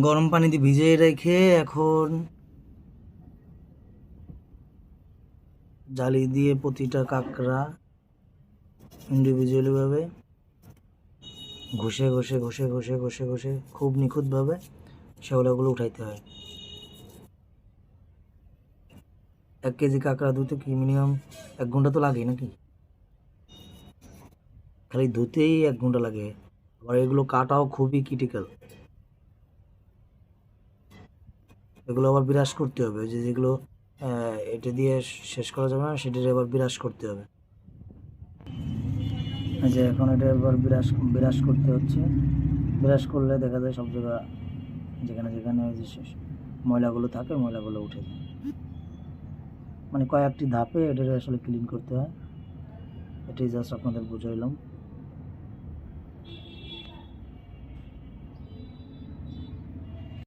গরম পানিতে ভিজিয়ে রেখে এখন জালি দিয়ে প্রতিটা কাঁকড়া ইন্ডিভিজুয়ালি ভাবে ঘষে ঘষে ঘষে ঘষে ঘষে ঘষে খুব নিখুঁতভাবে শ্যাওলাগুলো উঠাইতে হয়। 1 কেজি কাঁকড়া ধুতে কি মিনিমাম 1 ঘন্টা তো লাগে নাকি? খালি ধুতেই 1 ঘন্টা লাগে। আবার এগুলো কাটাও খুবই ক্রিটিক্যাল। এগুলো আবার বিরাস করতে হবে, যেগুলো এটা দিয়ে শেষ করা যাবে না সেটা আবার বিরাস করতে হবে। যে এখন এটা এবার বিরাস বিরাস করতে হচ্ছে। বিরাস করলে দেখা যায় সব জায়গা যেখানে যেখানে ওই যে ময়লাগুলো থাকে ময়লাগুলো উঠে যায়। মানে কয়েকটি ধাপে এটা আসলে ক্লিন করতে হয়। এটাই জাস্ট আপনাদের বুঝাইলাম।